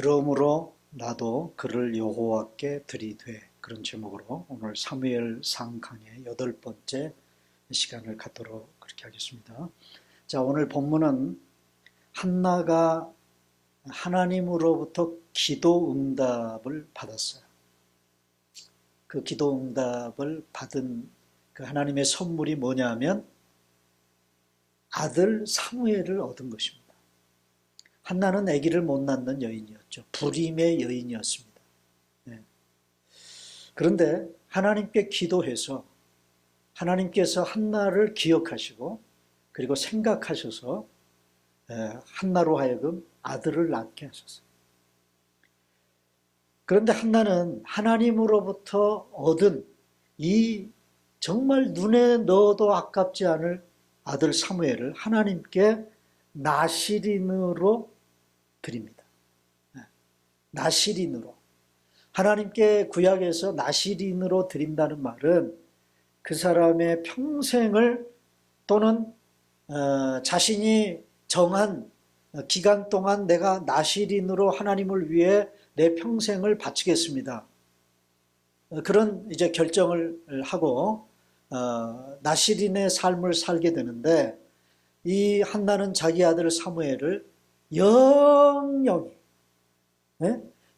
그러므로 나도 그를 여호와께 드리되, 그런 제목으로 오늘 사무엘상 강의 8번째 시간을 갖도록 그렇게 하겠습니다. 자, 오늘 본문은 한나가 하나님으로부터 기도 응답을 받았어요. 그 기도 응답을 받은 그 하나님의 선물이 뭐냐면 아들 사무엘을 얻은 것입니다. 한나는 아기를 못 낳는 여인이었죠. 불임의 여인이었습니다. 네. 그런데 하나님께 기도해서 하나님께서 한나를 기억하시고 그리고 생각하셔서 한나로 하여금 아들을 낳게 하셨어요. 그런데 한나는 하나님으로부터 얻은 이 정말 눈에 넣어도 아깝지 않을 아들 사무엘을 하나님께 나실인으로 드립니다. 나실인으로. 하나님께 구약에서 나실인으로 드린다는 말은 그 사람의 평생을 또는 자신이 정한 기간 동안 내가 나실인으로 하나님을 위해 내 평생을 바치겠습니다. 그런 이제 결정을 하고 나실인의 삶을 살게 되는데, 이 한나는 자기 아들 사무엘을 영영이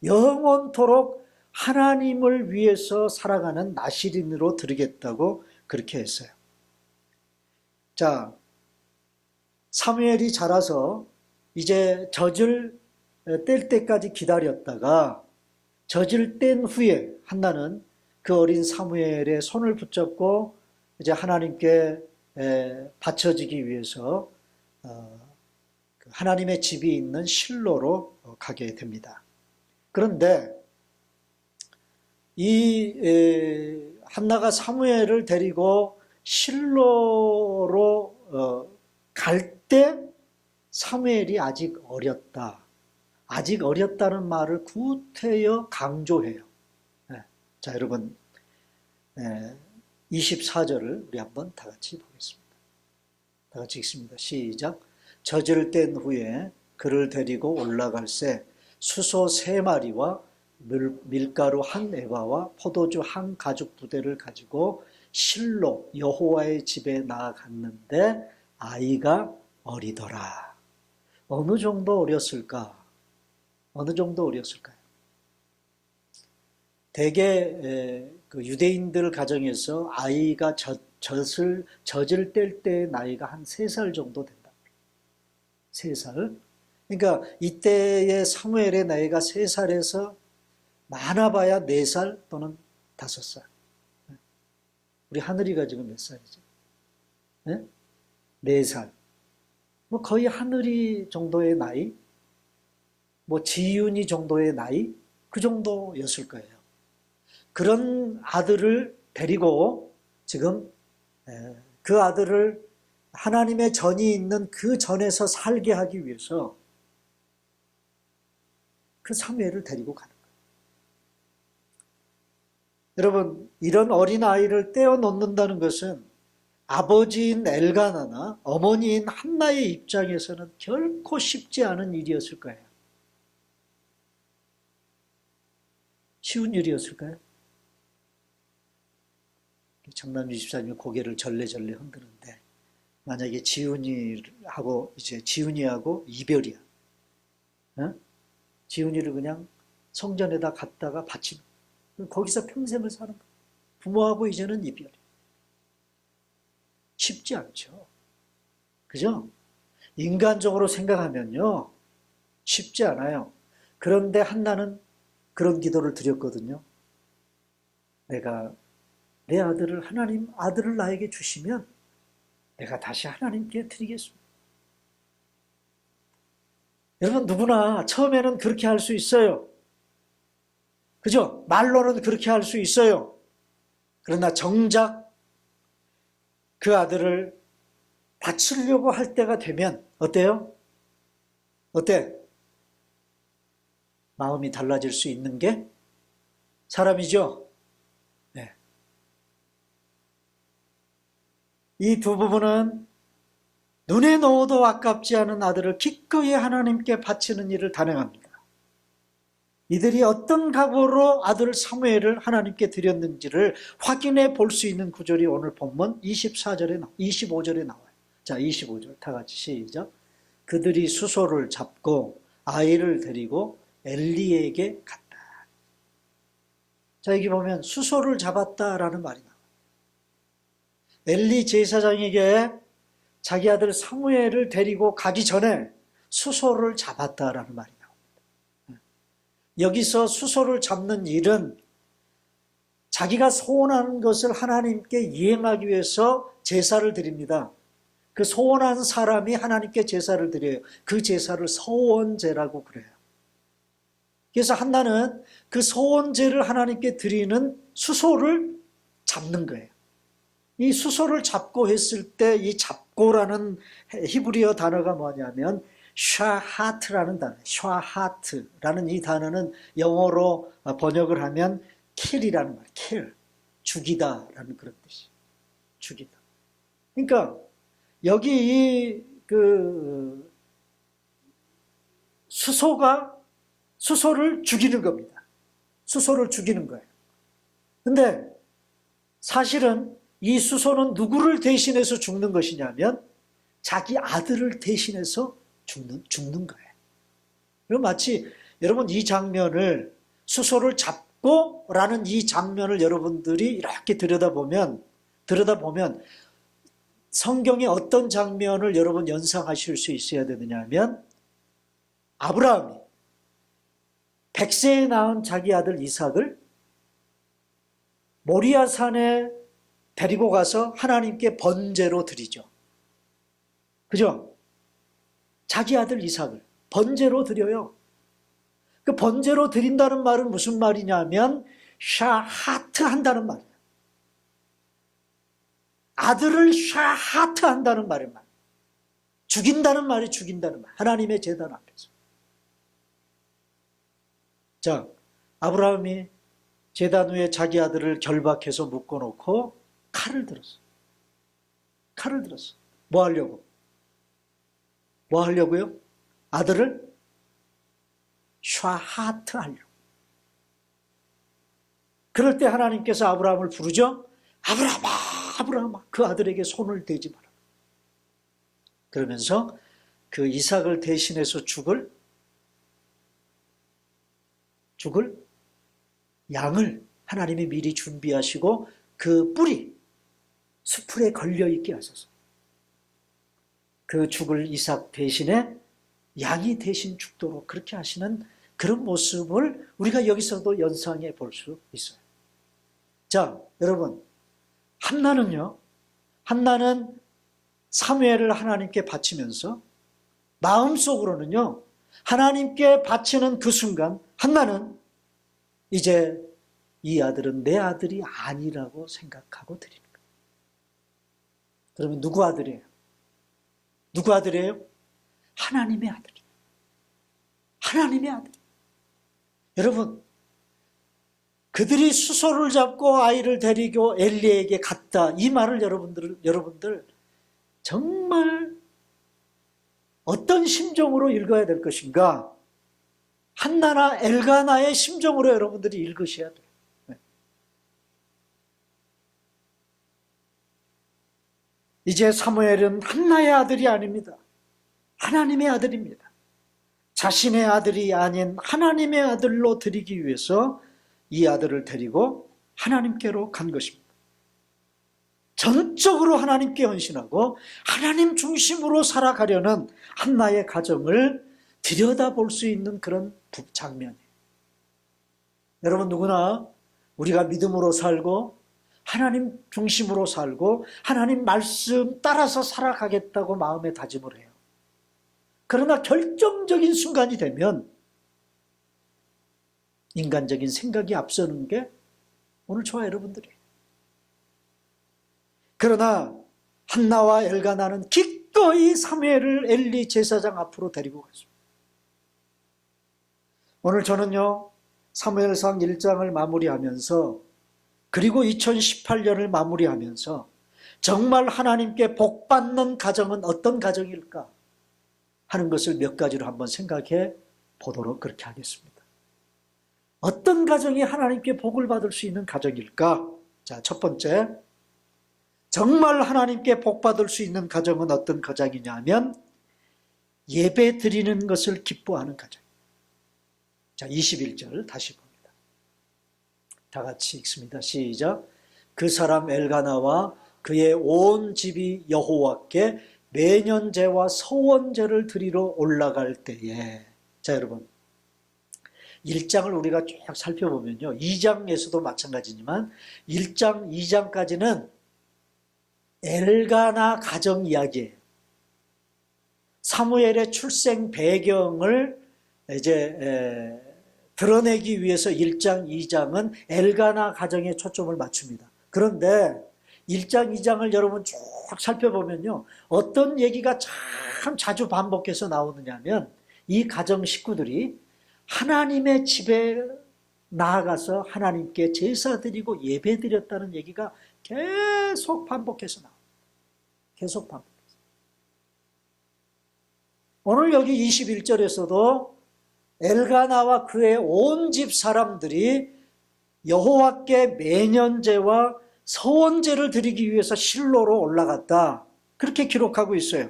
영원토록 하나님을 위해서 살아가는 나실인으로 드리겠다고 그렇게 했어요. 자, 사무엘이 자라서 이제 젖을 뗄 때까지 기다렸다가 젖을 뗀 후에 한나는 그 어린 사무엘의 손을 붙잡고 이제 하나님께 바쳐지기 위해서 하나님의 집이 있는 실로로 가게 됩니다. 그런데 이 한나가 사무엘을 데리고 실로로 갈 때 사무엘이 아직 어렸다. 아직 어렸다는 말을 구태여 강조해요. 자, 여러분 24절을 우리 한번 다 같이 보겠습니다. 다 같이 읽습니다. 시작. 젖을 뗀 후에 그를 데리고 올라갈새 수소 3마리와 밀가루 1에바와 포도주 1가죽 부대를 가지고 실로 여호와의 집에 나아갔는데 아이가 어리더라. 어느 정도 어렸을까? 어느 정도 어렸을까요? 대개 그 유대인들 가정에서 아이가 젖을 뗄 때의 나이가 한 3살 정도 된다. 3살. 그러니까 이때의 사무엘의 나이가 3살에서 많아봐야 4살 또는 5살. 우리 하늘이가 지금 몇 살이죠? 네? 4살. 뭐 거의 하늘이 정도의 나이, 뭐 지윤이 정도의 나이, 그 정도였을 거예요. 그런 아들을 데리고 지금 그 아들을 하나님의 전이 있는 그 전에서 살게 하기 위해서 그 사무엘을 데리고 가는 거예요. 여러분, 이런 어린아이를 떼어놓는다는 것은 아버지인 엘가나나 어머니인 한나의 입장에서는 결코 쉽지 않은 일이었을 거예요. 쉬운 일이었을까요? 청남주 집사님이 고개를 절레절레 흔드는데, 만약에 지훈이하고 이별이야. 지훈이를 그냥 성전에다 갖다가 바치는, 거기서 평생을 사는 거야. 부모하고 이제는 이별이야. 쉽지 않죠. 그죠? 인간적으로 생각하면요, 쉽지 않아요. 그런데 한나는 그런 기도를 드렸거든요. 내가 내 아들을 아들을 나에게 주시면 내가 다시 하나님께 드리겠습니다. 여러분, 누구나 처음에는 그렇게 할 수 있어요. 그죠? 말로는 그렇게 할 수 있어요. 그러나 정작 그 아들을 바치려고 할 때가 되면 어때요? 어때? 마음이 달라질 수 있는 게 사람이죠? 네. 이 두 부부는 눈에 넣어도 아깝지 않은 아들을 기꺼이 하나님께 바치는 일을 단행합니다. 이들이 어떤 각오로 아들 사무엘을 하나님께 드렸는지를 확인해 볼 수 있는 구절이 오늘 본문 25절에 나와요. 자, 25절 다 같이 시작. 그들이 수소를 잡고 아이를 데리고 엘리에게 갔다. 자, 여기 보면 수소를 잡았다라는 말이 나와요. 엘리 제사장에게 자기 아들 사무엘을 데리고 가기 전에 수소를 잡았다라는 말이 나옵니다. 여기서 수소를 잡는 일은 자기가 소원하는 것을 하나님께 이행하기 위해서 제사를 드립니다. 그 소원한 사람이 하나님께 제사를 드려요. 그 제사를 서원제라고 그래요. 그래서 한나는 그 서원제를 하나님께 드리는 수소를 잡는 거예요. 이 수소를 잡고 했을 때 이 잡고라는 히브리어 단어가 뭐냐면 샤하트라는 단어, 샤하트라는 이 단어는 영어로 번역을 하면 킬이라는 말이에요. 킬, 죽이다라는 그런 뜻이에요. 죽이다. 그러니까 여기 수소를 죽이는 겁니다. 수소를 죽이는 거예요. 근데 사실은 이 수소는 누구를 대신해서 죽는 것이냐면 자기 아들을 대신해서 죽는 거예요. 그럼 마치 여러분 이 장면을 수소를 잡고 라는 이 장면을 여러분들이 이렇게 들여다보면 성경의 어떤 장면을 여러분 연상하실 수 있어야 되느냐 하면 아브라함이 100세에 낳은 자기 아들 이삭을 모리아산에 데리고 가서 하나님께 번제로 드리죠. 그죠? 자기 아들 이삭을 번제로 드려요. 그 번제로 드린다는 말은 무슨 말이냐면 샤하트 한다는 말이에요. 아들을 샤하트 한다는 말이에요. 죽인다는 말이 죽인다는 말. 하나님의 제단 앞에서. 자, 아브라함이 제단 위에 자기 아들을 결박해서 묶어놓고 칼을 들었어. 뭐 하려고? 뭐 하려고요? 아들을 샤하트 하려고. 그럴 때 하나님께서 아브라함을 부르죠. 아브라함아, 그 아들에게 손을 대지 마라. 그러면서 그 이삭을 대신해서 죽을 양을 하나님이 미리 준비하시고 그 뿔이 수풀에 걸려있게 하소서. 그 죽을 이삭 대신에 양이 대신 죽도록 그렇게 하시는 그런 모습을 우리가 여기서도 연상해 볼 수 있어요. 자, 여러분, 한나는 사무엘을 하나님께 바치면서 마음속으로는요, 하나님께 바치는 그 순간 한나는 이제 이 아들은 내 아들이 아니라고 생각하고 드리는 거예요. 그러면 누구 아들이에요? 누구 아들이에요? 하나님의 아들이에요. 하나님의 아들. 여러분, 그들이 수소를 잡고 아이를 데리고 엘리에게 갔다. 이 말을 여러분들 정말 어떤 심정으로 읽어야 될 것인가? 한나나 엘가나의 심정으로 여러분들이 읽으셔야 돼요. 이제 사무엘은 한나의 아들이 아닙니다. 하나님의 아들입니다. 자신의 아들이 아닌 하나님의 아들로 드리기 위해서 이 아들을 데리고 하나님께로 간 것입니다. 전적으로 하나님께 헌신하고 하나님 중심으로 살아가려는 한나의 가정을 들여다볼 수 있는 그런 장면이에요. 여러분 누구나 우리가 믿음으로 살고 하나님 중심으로 살고 하나님 말씀 따라서 살아가겠다고 마음에 다짐을 해요. 그러나 결정적인 순간이 되면 인간적인 생각이 앞서는 게 오늘 저와 여러분들이에요. 그러나 한나와 엘가나는 기꺼이 사무엘을 엘리 제사장 앞으로 데리고 갔습니다. 오늘 저는요, 사무엘상 1장을 마무리하면서 그리고 2018년을 마무리하면서 정말 하나님께 복받는 가정은 어떤 가정일까 하는 것을 몇 가지로 한번 생각해 보도록 그렇게 하겠습니다. 어떤 가정이 하나님께 복을 받을 수 있는 가정일까? 자, 첫 번째, 정말 하나님께 복 받을 수 있는 가정은 어떤 가정이냐면 예배 드리는 것을 기뻐하는 가정. 자, 21절 다시 봅니다. 다 같이 읽습니다. 시작. 그 사람 엘가나와 그의 온 집이 여호와께 매년제와 서원제를 드리러 올라갈 때에, 자 여러분, 1장을 우리가 쭉 살펴보면요, 2장에서도 마찬가지지만 1장, 2장까지는 엘가나 가정 이야기예요. 사무엘의 출생 배경을 이제 드러내기 위해서 1장, 2장은 엘가나 가정에 초점을 맞춥니다. 그런데 1장, 2장을 여러분 쭉 살펴보면요, 어떤 얘기가 참 자주 반복해서 나오느냐면 이 가정 식구들이 하나님의 집에 나아가서 하나님께 제사 드리고 예배 드렸다는 얘기가 계속 반복해서 나옵니다. 계속 반복해서. 오늘 여기 21절에서도 엘가나와 그의 온 집 사람들이 여호와께 매년제와 서원제를 드리기 위해서 실로로 올라갔다. 그렇게 기록하고 있어요.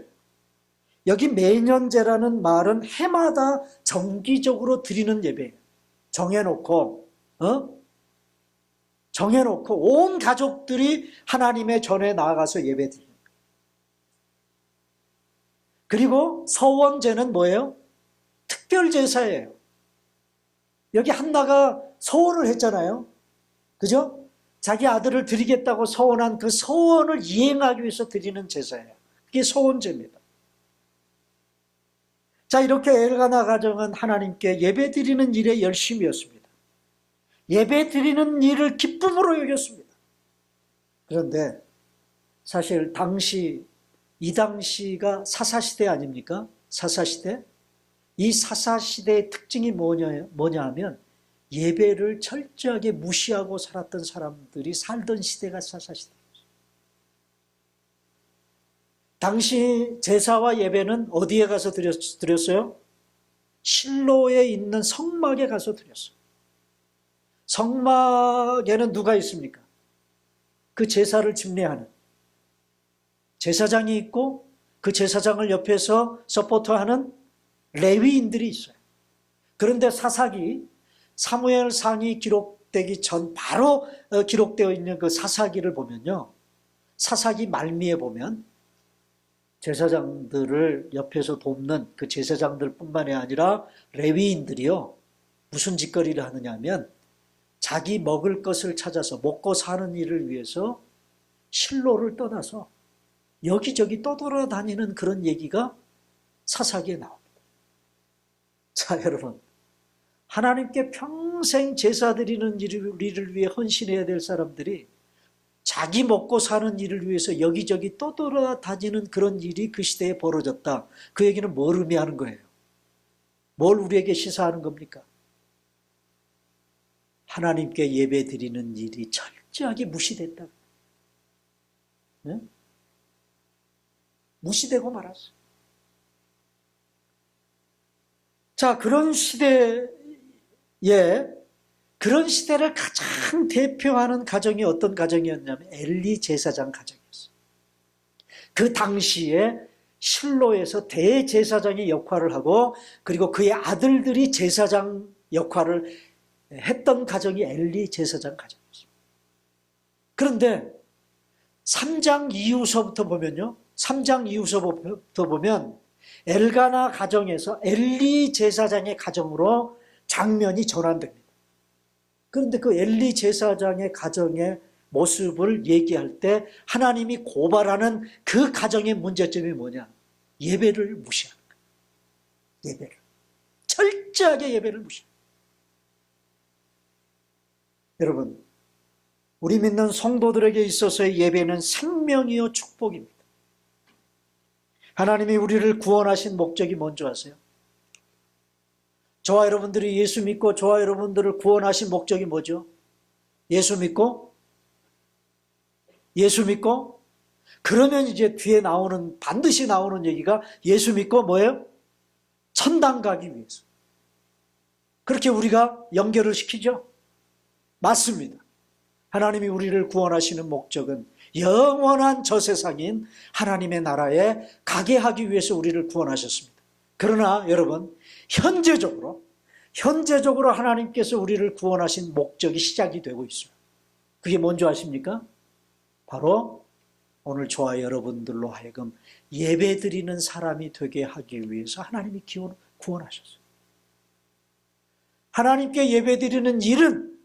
여기 매년제라는 말은 해마다 정기적으로 드리는 예배예요. 정해놓고 온 가족들이 하나님의 전에 나아가서 예배드립니다. 그리고 서원제는 뭐예요? 특별제사예요. 여기 한나가 서원을 했잖아요. 그죠? 자기 아들을 드리겠다고 서원한 그 서원을 이행하기 위해서 드리는 제사예요. 그게 서원제입니다. 자, 이렇게 엘가나 가정은 하나님께 예배 드리는 일에 열심이었습니다. 예배 드리는 일을 기쁨으로 여겼습니다. 그런데 사실 이 당시가 사사시대 아닙니까? 사사시대? 이 사사시대의 특징이 뭐냐 하면 예배를 철저하게 무시하고 살았던 사람들이 살던 시대가 사사시대였어요. 당시 제사와 예배는 어디에 가서 드렸어요? 실로에 있는 성막에 가서 드렸어요. 성막에는 누가 있습니까? 그 제사를 집례하는 제사장이 있고 그 제사장을 옆에서 서포트하는 레위인들이 있어요. 그런데 사사기, 사무엘상이 기록되기 전 바로 기록되어 있는 그 사사기를 보면요, 사사기 말미에 보면 제사장들을 옆에서 돕는 그 제사장들 뿐만이 아니라 레위인들이요, 무슨 짓거리를 하느냐 하면 자기 먹을 것을 찾아서 먹고 사는 일을 위해서 실로를 떠나서 여기저기 떠돌아다니는 그런 얘기가 사사기에 나옵니다. 자, 여러분, 하나님께 평생 제사 드리는 일을 위해 헌신해야 될 사람들이 자기 먹고 사는 일을 위해서 여기저기 떠돌아다니는 그런 일이 그 시대에 벌어졌다. 그 얘기는 뭘 의미하는 거예요? 뭘 우리에게 시사하는 겁니까? 하나님께 예배 드리는 일이 철저하게 무시됐다. 네? 무시되고 말았어요. 자, 그런 시대에, 그런 시대를 가장 대표하는 가정이 어떤 가정이었냐면 엘리 제사장 가정이었어요. 그 당시에 실로에서 대제사장의 역할을 하고 그리고 그의 아들들이 제사장 역할을 했던 가정이 엘리 제사장 가정이었습니다. 그런데 3장 이후서부터 보면요, 3장 이후서부터 보면 엘가나 가정에서 엘리 제사장의 가정으로 장면이 전환됩니다. 그런데 그 엘리 제사장의 가정의 모습을 얘기할 때 하나님이 고발하는 그 가정의 문제점이 뭐냐? 예배를 무시하는 거예요. 예배를. 철저하게 예배를 무시하는 거예요. 여러분, 우리 믿는 성도들에게 있어서의 예배는 생명이요 축복입니다. 하나님이 우리를 구원하신 목적이 뭔지 아세요? 저와 여러분들이 예수 믿고 저와 여러분들을 구원하신 목적이 뭐죠? 예수 믿고 그러면 이제 뒤에 반드시 나오는 얘기가 예수 믿고 뭐예요? 천당 가기 위해서. 그렇게 우리가 연결을 시키죠? 맞습니다. 하나님이 우리를 구원하시는 목적은 영원한 저 세상인 하나님의 나라에 가게 하기 위해서 우리를 구원하셨습니다. 그러나 여러분, 현재적으로 하나님께서 우리를 구원하신 목적이 시작이 되고 있어요. 그게 뭔지 아십니까? 바로 오늘 저와 여러분들로 하여금 예배드리는 사람이 되게 하기 위해서 하나님이 구원하셨어요. 하나님께 예배드리는 일은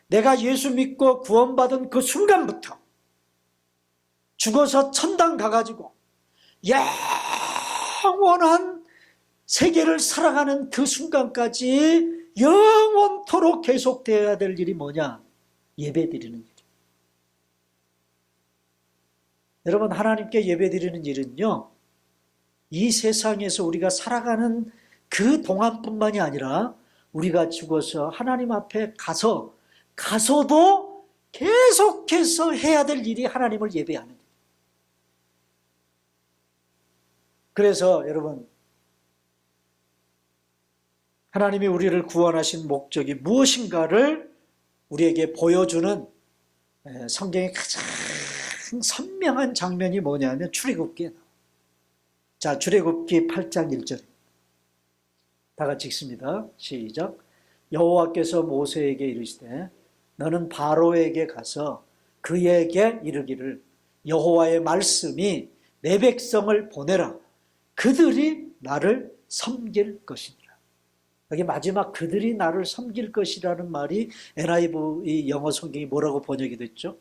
내가 예수 믿고 구원받은 그 순간부터 죽어서 천당 가가지고 영원한 세계를 살아가는 그 순간까지 영원토록 계속되어야 될 일이 뭐냐? 예배드리는 일. 여러분, 하나님께 예배드리는 일은요, 이 세상에서 우리가 살아가는 그 동안뿐만이 아니라 우리가 죽어서 하나님 앞에 가서도 계속해서 해야 될 일이 하나님을 예배하는 일. 그래서 여러분, 하나님이 우리를 구원하신 목적이 무엇인가를 우리에게 보여주는 성경의 가장 선명한 장면이 뭐냐면 출애굽기에 나와요. 자, 출애굽기 8장 1절. 다 같이 읽습니다. 시작. 여호와께서 모세에게 이르시되 너는 바로에게 가서 그에게 이르기를 여호와의 말씀이 내 백성을 보내라. 그들이 나를 섬길 것이니라. 여기 마지막 그들이 나를 섬길 것이라는 말이 NIV 영어 성경이 뭐라고 번역이 됐죠?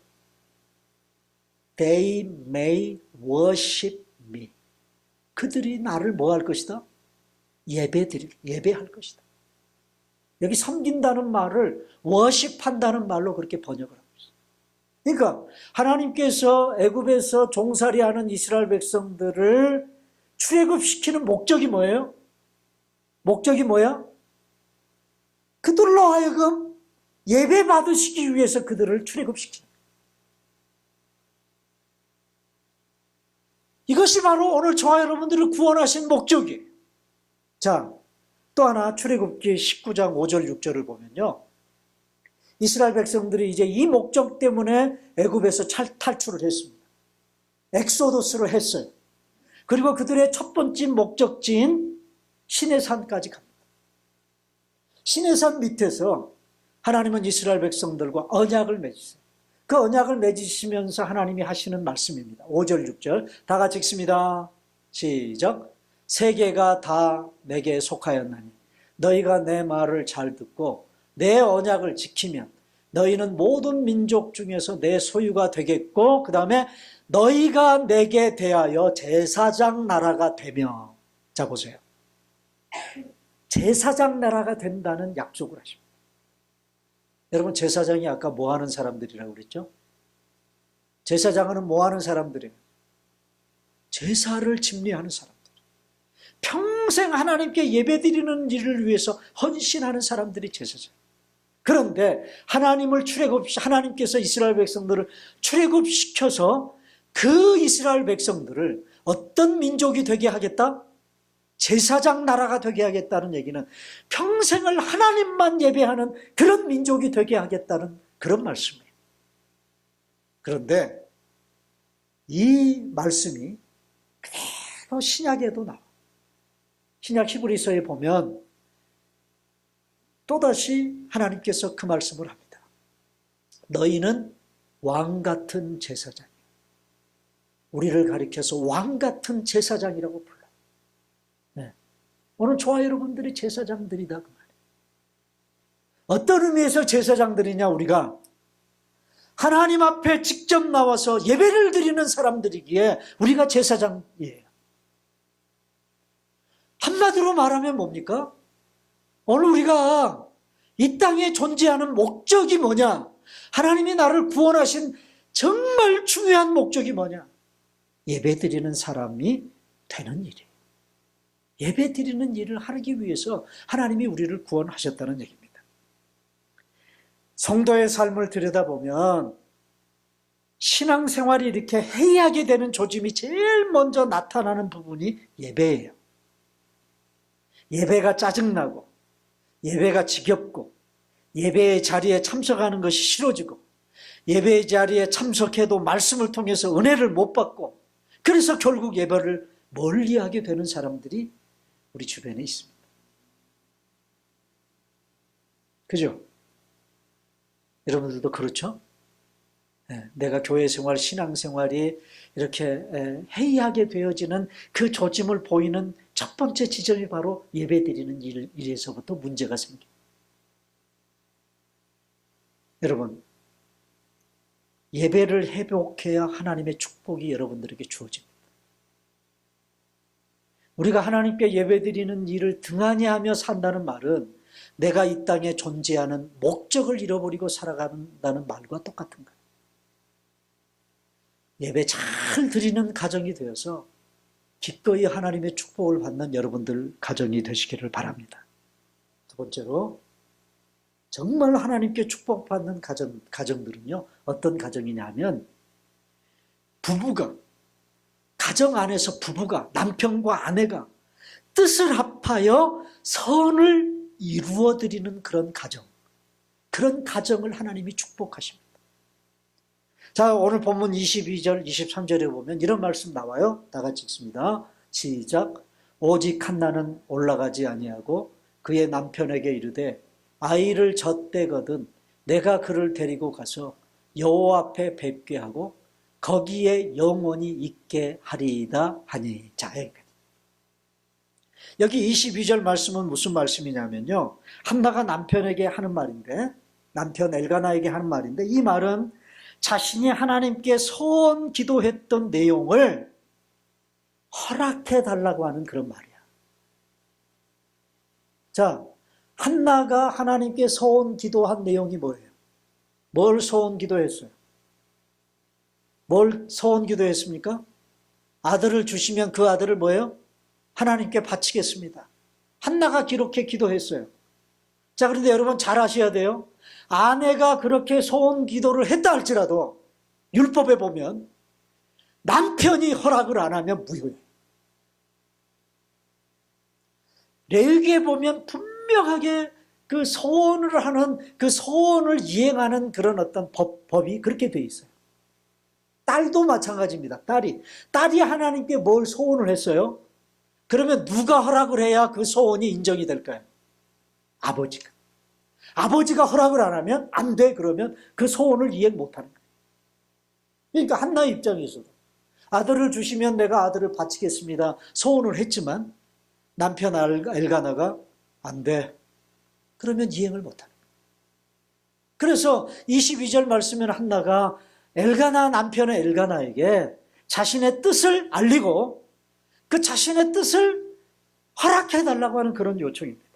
They may worship me. 그들이 나를 뭐 할 것이다? 예배할 것이다. 여기 섬긴다는 말을 worship한다는 말로 그렇게 번역을 하고 있어요. 그러니까 하나님께서 애굽에서 종살이하는 이스라엘 백성들을 출애굽시키는 목적이 뭐예요? 목적이 뭐야? 그들로 하여금 예배 받으시기 위해서 그들을 출애굽시키는 거예요. 이것이 바로 오늘 저와 여러분들을 구원하신 목적이에요. 자, 또 하나 출애굽기 19장 5절 6절을 보면요, 이스라엘 백성들이 이제 이 목적 때문에 애굽에서 탈출을 했습니다. 엑소더스를 했어요. 그리고 그들의 첫 번째 목적지인 시내산까지 갑니다. 시내산 밑에서 하나님은 이스라엘 백성들과 언약을 맺으세요. 그 언약을 맺으시면서 하나님이 하시는 말씀입니다. 5절 6절 다 같이 읽습니다. 시작. 세계가 다 내게 속하였나니 너희가 내 말을 잘 듣고 내 언약을 지키면 너희는 모든 민족 중에서 내 소유가 되겠고, 그 다음에 너희가 내게 대하여 제사장 나라가 되며. 자, 보세요. 제사장 나라가 된다는 약속을 하십니다. 여러분, 제사장이 아까 뭐 하는 사람들이라고 그랬죠? 제사장은 뭐 하는 사람들이에요? 제사를 집례하는 사람들. 평생 하나님께 예배드리는 일을 위해서 헌신하는 사람들이 제사장. 그런데 하나님께서 이스라엘 백성들을 출애굽시켜서 그 이스라엘 백성들을 어떤 민족이 되게 하겠다? 제사장 나라가 되게 하겠다는 얘기는 평생을 하나님만 예배하는 그런 민족이 되게 하겠다는 그런 말씀이에요. 그런데 이 말씀이 그대로 신약에도 나와요. 신약 히브리서에 보면 또다시 하나님께서 그 말씀을 합니다. 너희는 왕같은 제사장이야. 우리를 가리켜서 왕같은 제사장이라고 불러요. 네. 오늘 저와 여러분들이 제사장들이다 그 말이에요. 어떤 의미에서 제사장들이냐? 우리가 하나님 앞에 직접 나와서 예배를 드리는 사람들이기에 우리가 제사장이에요. 한마디로 말하면 뭡니까? 오늘 우리가 이 땅에 존재하는 목적이 뭐냐? 하나님이 나를 구원하신 정말 중요한 목적이 뭐냐? 예배드리는 사람이 되는 일이에요. 예배드리는 일을 하기 위해서 하나님이 우리를 구원하셨다는 얘기입니다. 성도의 삶을 들여다보면 신앙생활이 이렇게 해이하게 되는 조짐이 제일 먼저 나타나는 부분이 예배예요. 예배가 짜증나고 예배가 지겹고 예배의 자리에 참석하는 것이 싫어지고 예배의 자리에 참석해도 말씀을 통해서 은혜를 못 받고 그래서 결국 예배를 멀리하게 되는 사람들이 우리 주변에 있습니다. 그죠? 여러분들도 그렇죠? 내가 교회 생활, 신앙 생활이 이렇게 해이하게 되어지는 그 조짐을 보이는 첫 번째 지점이 바로 예배 드리는 일에서부터 문제가 생깁니다. 여러분, 예배를 회복해야 하나님의 축복이 여러분들에게 주어집니다. 우리가 하나님께 예배 드리는 일을 등한히 하며 산다는 말은 내가 이 땅에 존재하는 목적을 잃어버리고 살아간다는 말과 똑같은 거예요. 예배 잘 드리는 가정이 되어서 기꺼이 하나님의 축복을 받는 여러분들 가정이 되시기를 바랍니다. 두 번째로 정말 하나님께 축복받는 가정들은요, 어떤 가정이냐면 가정 안에서 부부가, 남편과 아내가 뜻을 합하여 선을 이루어드리는 그런 가정을 하나님이 축복하십니다. 자, 오늘 본문 22절, 23절에 보면 이런 말씀 나와요. 다 같이 읽습니다. 시작. 오직 한나는 올라가지 아니하고 그의 남편에게 이르되 아이를 젖대거든 내가 그를 데리고 가서 여호와 앞에 뵙게 하고 거기에 영원히 있게 하리이다 하니. 자, 여기 22절 말씀은 무슨 말씀이냐면요, 한나가 남편에게 하는 말인데, 남편 엘가나에게 하는 말인데, 이 말은 자신이 하나님께 소원 기도했던 내용을 허락해 달라고 하는 그런 말이야. 자, 한나가 하나님께 소원 기도한 내용이 뭐예요? 뭘 소원 기도했어요? 뭘 소원 기도했습니까? 아들을 주시면 그 아들을 뭐예요? 하나님께 바치겠습니다. 한나가 그렇게 기도했어요. 자, 그런데 여러분 잘 아셔야 돼요. 아내가 그렇게 소원 기도를 했다 할지라도 율법에 보면 남편이 허락을 안 하면 무효예요. 레위기에 보면 분명하게 그 소원을 하는, 그 소원을 이행하는 그런 어떤 법이 그렇게 돼 있어요. 딸도 마찬가지입니다. 딸이 하나님께 뭘 소원을 했어요? 그러면 누가 허락을 해야 그 소원이 인정이 될까요? 아버지가. 아버지가 허락을 안 하면 안 돼. 그러면 그 소원을 이행 못하는 거예요. 그러니까 한나의 입장에서도 아들을 주시면 내가 아들을 바치겠습니다 소원을 했지만 남편 엘가나가 안 돼. 그러면 이행을 못하는 거예요. 그래서 22절 말씀에는 한나가 남편의 엘가나에게 자신의 뜻을 알리고 그 자신의 뜻을 허락해달라고 하는 그런 요청입니다.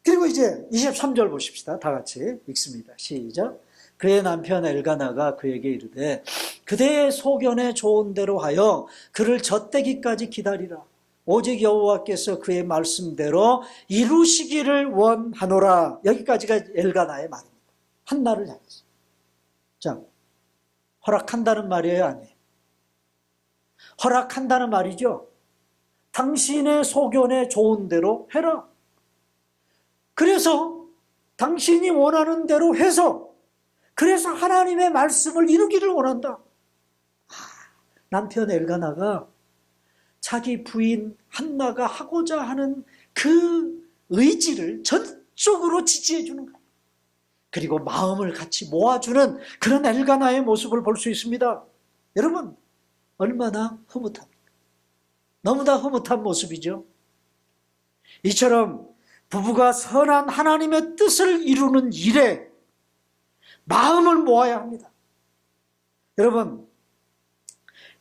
그리고 이제 23절 보십시다. 다 같이 읽습니다. 시작. 그의 남편 엘가나가 그에게 이르되 그대의 소견에 좋은 대로 하여 그를 젖대기까지 기다리라. 오직 여호와께서 그의 말씀대로 이루시기를 원하노라. 여기까지가 엘가나의 말입니다. 한나를 향해서. 자, 허락한다는 말이에요, 아니에요? 허락한다는 말이죠. 당신의 소견에 좋은 대로 해라. 그래서 당신이 원하는 대로 해서 그래서 하나님의 말씀을 이루기를 원한다. 남편 엘가나가 자기 부인 한나가 하고자 하는 그 의지를 전적으로 지지해 주는 거예요. 그리고 마음을 같이 모아주는 그런 엘가나의 모습을 볼 수 있습니다. 여러분, 얼마나 흐뭇합니까? 너무나 흐뭇한 모습이죠. 이처럼 부부가 선한 하나님의 뜻을 이루는 일에 마음을 모아야 합니다. 여러분,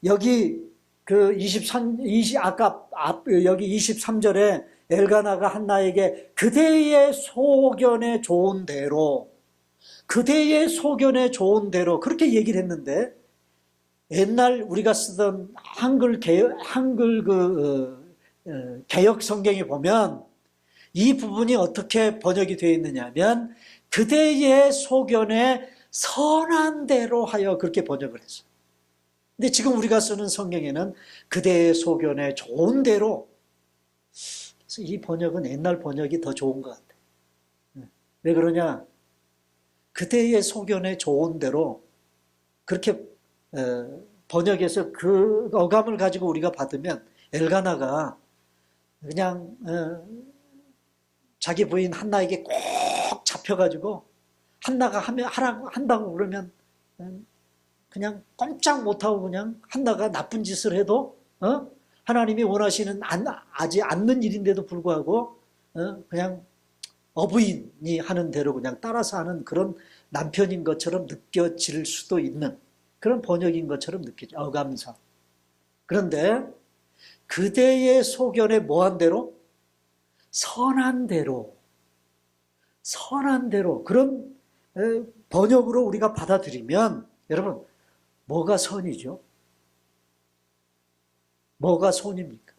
여기 여기 23절에 엘가나가 한나에게 그대의 소견에 좋은 대로 그렇게 얘기를 했는데, 옛날 우리가 쓰던 한글 개역 성경에 보면 이 부분이 어떻게 번역이 되어 있느냐면 그대의 소견에 선한 대로 하여 그렇게 번역을 했어요. 근데 지금 우리가 쓰는 성경에는 그대의 소견에 좋은 대로. 그래서 이 번역은 옛날 번역이 더 좋은 것 같아요. 왜 그러냐? 그대의 소견에 좋은 대로 그렇게 번역해서 그 어감을 가지고 우리가 받으면 엘가나가 그냥 자기 부인 한나에게 꼭 잡혀가지고 한나가 하라고 한다고 그러면 그냥 꼼짝 못하고 그냥 한나가 나쁜 짓을 해도 하나님이 원하시는 하지 않는 일인데도 불구하고 그냥 어부인이 하는 대로 그냥 따라서 하는 그런 남편인 것처럼 느껴질 수도 있는 그런 번역인 것처럼 느껴져 어감상. 그런데 그대의 소견에 뭐한 대로? 선한 대로 그런 번역으로 우리가 받아들이면 여러분 뭐가 선이죠? 뭐가 선입니까?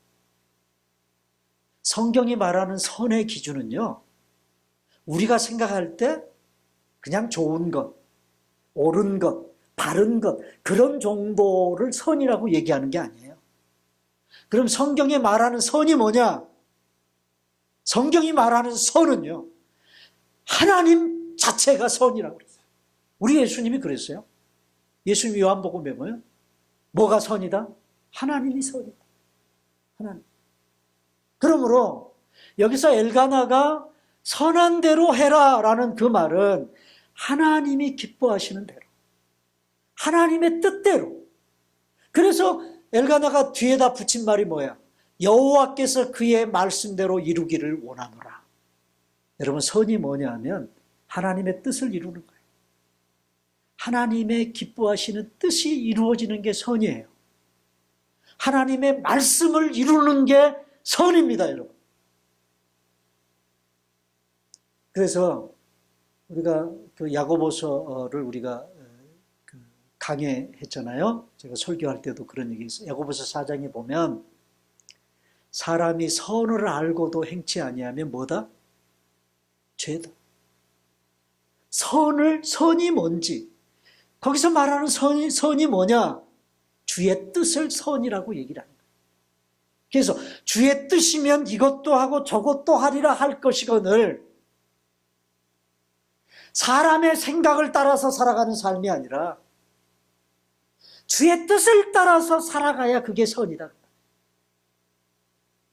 성경이 말하는 선의 기준은요, 우리가 생각할 때 그냥 좋은 것, 옳은 것, 바른 것, 그런 정도를 선이라고 얘기하는 게 아니에요. 그럼 성경이 말하는 선이 뭐냐? 성경이 말하는 선은요, 하나님 자체가 선이라고 그랬어요. 우리 예수님이 그랬어요. 예수님 요한복음에 보면 뭐가 선이다? 하나님이 선이다. 하나님. 그러므로 여기서 엘가나가 선한 대로 해라라는 그 말은 하나님이 기뻐하시는 대로, 하나님의 뜻대로. 그래서 엘가나가 뒤에다 붙인 말이 뭐야? 여호와께서 그의 말씀대로 이루기를 원하노라. 여러분 선이 뭐냐 하면 하나님의 뜻을 이루는 거예요. 하나님의 기뻐하시는 뜻이 이루어지는 게 선이에요. 하나님의 말씀을 이루는 게 선입니다, 여러분. 그래서 우리가 그 야고보서를 우리가 강해했잖아요. 제가 설교할 때도 그런 얘기 있어요. 야고보서 4장에 보면 사람이 선을 알고도 행치 아니하면 뭐다? 죄다. 선이 뭔지, 거기서 말하는 선이 뭐냐? 주의 뜻을 선이라고 얘기를 하는 거예요. 그래서 주의 뜻이면 이것도 하고 저것도 하리라 할 것이거늘 사람의 생각을 따라서 살아가는 삶이 아니라 주의 뜻을 따라서 살아가야 그게 선이다.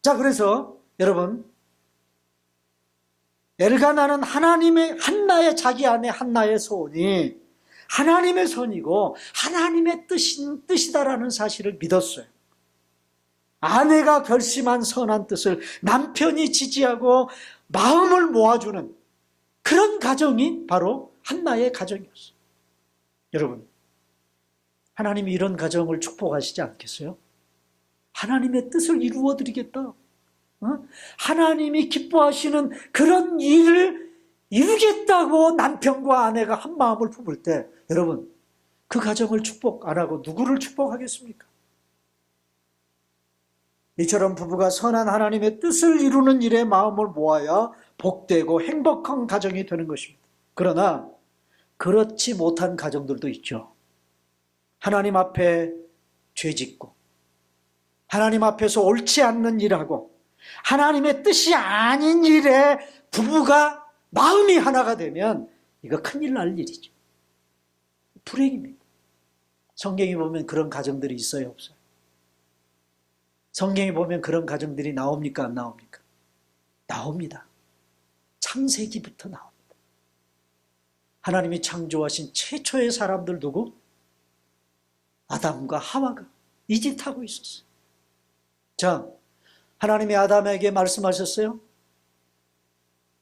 자, 그래서 여러분, 엘가나는 하나님의 한나의 자기 안에 한나의 소원이 하나님의 선이고 하나님의 뜻이다라는 사실을 믿었어요. 아내가 결심한 선한 뜻을 남편이 지지하고 마음을 모아주는 그런 가정이 바로 한나의 가정이었어요. 여러분, 하나님이 이런 가정을 축복하시지 않겠어요? 하나님의 뜻을 이루어드리겠다. 하나님이 기뻐하시는 그런 일을 이루겠다고 남편과 아내가 한 마음을 품을 때 여러분, 그 가정을 축복 안 하고 누구를 축복하겠습니까? 이처럼 부부가 선한 하나님의 뜻을 이루는 일에 마음을 모아야 복되고 행복한 가정이 되는 것입니다. 그러나 그렇지 못한 가정들도 있죠. 하나님 앞에 죄짓고 하나님 앞에서 옳지 않는 일하고 하나님의 뜻이 아닌 일에 부부가 마음이 하나가 되면 이거 큰일 날 일이죠. 불행입니다. 성경에 보면 그런 가정들이 있어요, 없어요? 성경에 보면 그런 가정들이 나옵니까, 안 나옵니까? 나옵니다. 창세기부터 나옵니다. 하나님이 창조하신 최초의 사람들 누구? 아담과 하와가 이 짓 하고 있었어요. 자, 하나님이 아담에게 말씀하셨어요.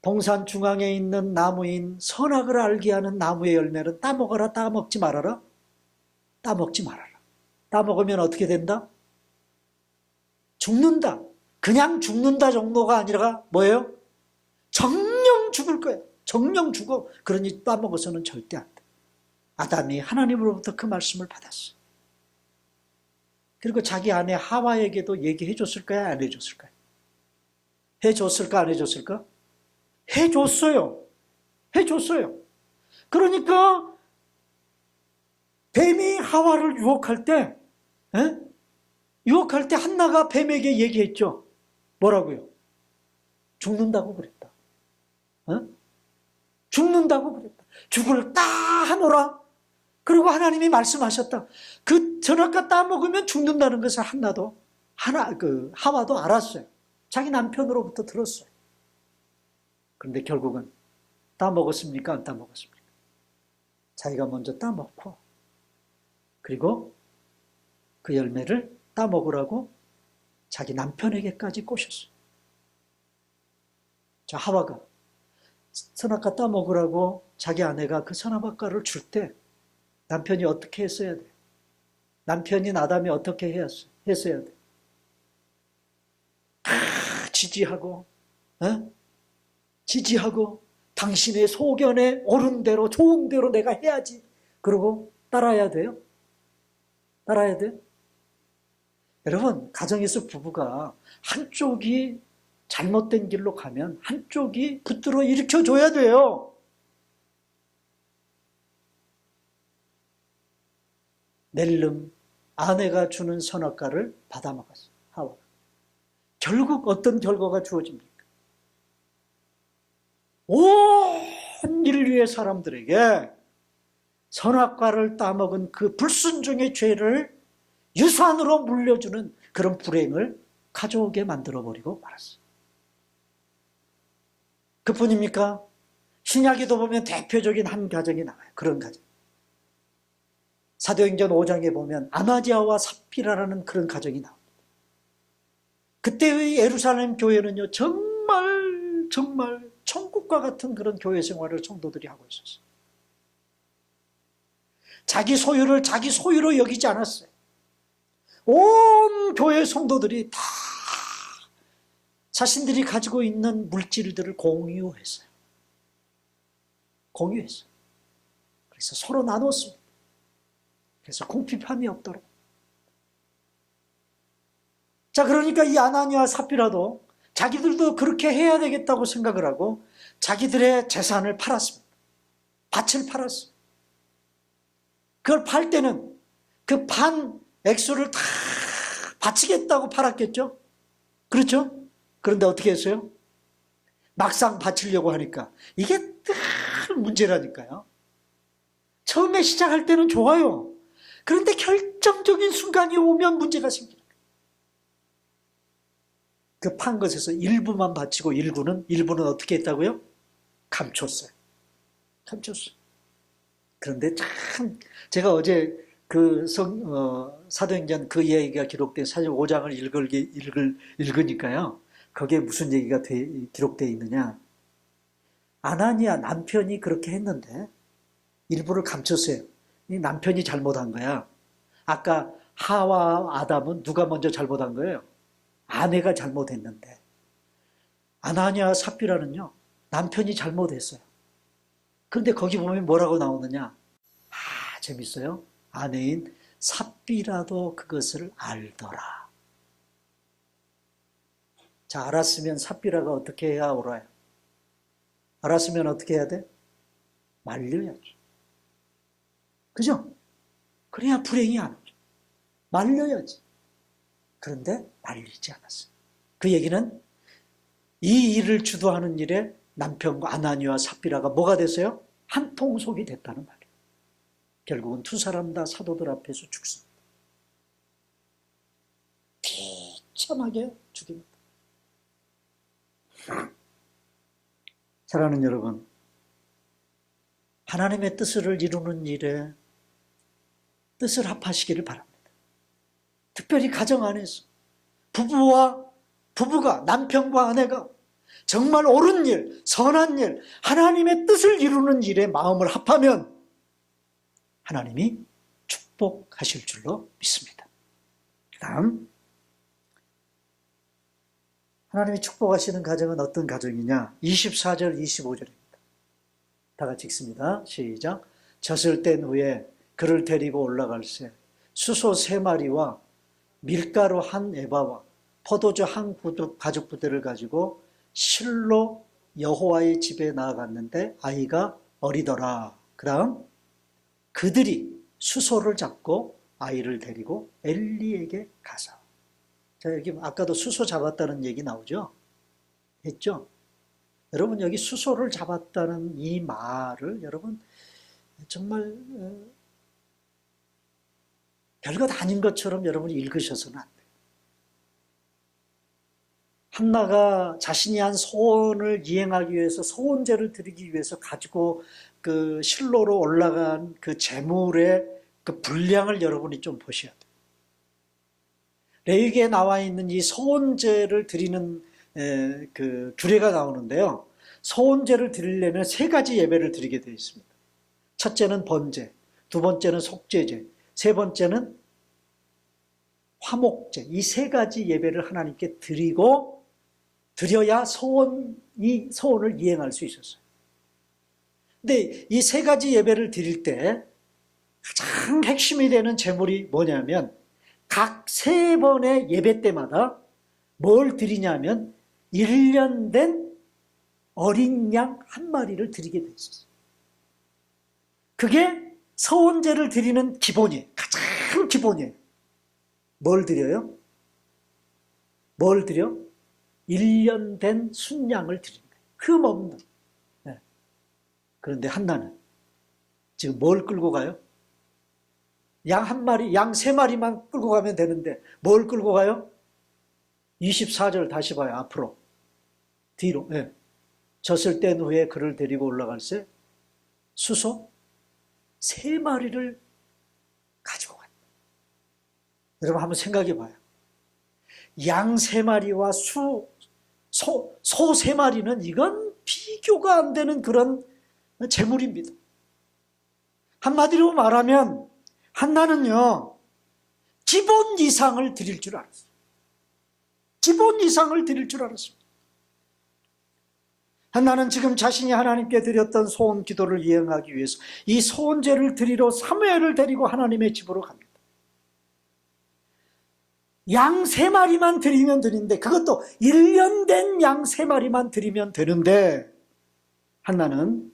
동산 중앙에 있는 나무인 선악을 알게 하는 나무의 열매는 따먹어라, 따먹지 말아라? 따먹지 말아라. 따먹으면 어떻게 된다? 죽는다. 그냥 죽는다 정도가 아니라 뭐예요? 정령 죽을 거야. 정령 죽어. 그러니 따먹어서는 절대 안 돼. 아담이 하나님으로부터 그 말씀을 받았어. 그리고 자기 아내 하와에게도 얘기해 줬을까요? 안 해줬을까요? 해줬을까? 안 해줬을까? 해줬어요. 해줬어요. 그러니까 뱀이 하와를 유혹할 때 한나가 뱀에게 얘기했죠. 뭐라고요? 죽는다고 그랬다. 죽는다고 그랬다. 죽을 따노라. 그리고 하나님이 말씀하셨다. 그 선악과 따먹으면 죽는다는 것을 하와도 알았어요. 자기 남편으로부터 들었어요. 그런데 결국은 따먹었습니까? 안 따먹었습니까? 자기가 먼저 따먹고 그리고 그 열매를 따먹으라고 자기 남편에게까지 꼬셨어요. 자, 하와가 선악과 따먹으라고 자기 아내가 그 선악과를 줄 때 남편이 어떻게 했어야 돼? 남편인 아담이 어떻게 했어야 돼? 지지하고, 지지하고, 당신의 소견에 옳은 대로, 좋은 대로 내가 해야지. 그러고 따라야 돼요? 따라야 돼? 여러분, 가정에서 부부가 한쪽이 잘못된 길로 가면 한쪽이 붙들어 일으켜줘야 돼요. 낼름 아내가 주는 선악과를 받아먹었어요. 하와. 결국 어떤 결과가 주어집니까? 온 인류의 사람들에게 선악과를 따먹은 그 불순종의 죄를 유산으로 물려주는 그런 불행을 가져오게 만들어버리고 말았어요. 그뿐입니까? 신약에도 보면 대표적인 한 가정이 나와요. 그런 가정. 사도행전 5장에 보면 아나니아와 삽비라라는 그런 가정이 나옵니다. 그때의 예루살렘 교회는요, 정말 천국과 같은 그런 교회 생활을 성도들이 하고 있었어요. 자기 소유를 자기 소유로 여기지 않았어요. 온 교회 성도들이 다 자신들이 가지고 있는 물질들을 공유했어요. 공유했어요. 그래서 서로 나눴습니다. 그래서 궁핍함이 없도록. 자, 그러니까 이 아나니아와 삽비라도 자기들도 그렇게 해야 되겠다고 생각을 하고 자기들의 재산을 팔았습니다. 밭을 팔았어요. 그걸 팔 때는 그 반 액수를 다 바치겠다고 팔았겠죠? 그렇죠? 그런데 어떻게 했어요? 막상 바치려고 하니까 이게 늘 문제라니까요. 처음에 시작할 때는 좋아요. 그런데 결정적인 순간이 오면 문제가 생겨요. 그 판 것에서 일부만 바치고 일부는 어떻게 했다고요? 감췄어요. 감췄어요. 그런데 참 제가 어제 그 사도행전 그 이야기가 기록된 45장을 읽으니까요. 거기에 무슨 얘기가 기록되어 있느냐. 아나니아 남편이 그렇게 했는데 일부를 감췄어요. 이 남편이 잘못한 거야. 아까 하와와 아담은 누가 먼저 잘못한 거예요? 아내가 잘못했는데 아나니아와 삽비라는요. 남편이 잘못했어요. 그런데 거기 보면 뭐라고 나오느냐. 재밌어요. 아내인 삽비라도 그것을 알더라. 자, 알았으면 삽비라가 어떻게 해야 옳아요? 알았으면 어떻게 해야 돼? 말려야지. 그죠? 그래야 불행이 안 오죠. 말려야지. 그런데 말리지 않았어요. 그 얘기는 이 일을 주도하는 일에 남편과 아나니아와 삽비라가 뭐가 됐어요? 한 통속이 됐다는 말이에요. 결국은 두 사람 다 사도들 앞에서 죽습니다. 비참하게 죽입니다. 사랑하는 여러분, 하나님의 뜻을 이루는 일에 뜻을 합하시기를 바랍니다. 특별히 가정 안에서 부부가 남편과 아내가 정말 옳은 일, 선한 일, 하나님의 뜻을 이루는 일에 마음을 합하면 하나님이 축복하실 줄로 믿습니다. 그 다음 하나님이 축복하시는 가정은 어떤 가정이냐? 24절, 25절입니다. 다 같이 읽습니다. 시작. 젖을 뗀 후에 그를 데리고 올라갈새 수소 3마리와 밀가루 1에바와 포도주 1가죽부대를 가지고 실로 여호와의 집에 나아갔는데 아이가 어리더라. 그 다음 그들이 수소를 잡고 아이를 데리고 엘리에게 가서. 자, 여기 아까도 수소 잡았다는 얘기 나오죠? 했죠? 여러분 여기 수소를 잡았다는 이 말을 여러분 정말 별것 아닌 것처럼 여러분이 읽으셔서는 안 돼요. 한나가 자신이 한 소원을 이행하기 위해서 소원제를 드리기 위해서 가지고 그 실로로 올라간 그 제물의 그 분량을 여러분이 좀 보셔야 돼요. 레위기에 나와 있는 이 소원제를 드리는 그 규례가 나오는데요. 소원제를 드리려면 세 가지 예배를 드리게 되어 있습니다. 첫째는 번제, 두 번째는 속죄제, 세 번째는 화목제. 이 세 가지 예배를 하나님께 드려야 소원을 이행할 수 있었어요. 근데 이 세 가지 예배를 드릴 때 가장 핵심이 되는 제물이 뭐냐면 각 세 번의 예배 때마다 뭘 드리냐면 1년 된 어린 양 한 마리를 드리게 돼 있었어요. 그게 소원제를 드리는 기본이에요. 가장 기본이에요. 뭘 드려요? 뭘 드려? 1년 된 순양을 드리는 거예요. 흠 없는. 네. 그런데 한나는 지금 뭘 끌고 가요? 양 한 마리, 양 세 마리만 끌고 가면 되는데 뭘 끌고 가요? 24절 다시 봐요. 앞으로. 뒤로. 네. 젖을 뗀 후에 그를 데리고 올라갈새 수소 3마리를 가지고 갔다. 여러분 한번 생각해 봐요. 양 3마리와 소 3마리는 이건 비교가 안 되는 그런 재물입니다. 한마디로 말하면 한나는요, 기본 이상을 드릴 줄 알았어요. 기본 이상을 드릴 줄 알았습니다. 한나는 지금 자신이 하나님께 드렸던 소원 기도를 이행하기 위해서 이 소원제를 드리러 사무엘을 데리고 하나님의 집으로 갑니다. 양 3마리만 드리면 되는데, 그것도 1년 된 양 3마리만 드리면 되는데, 한나는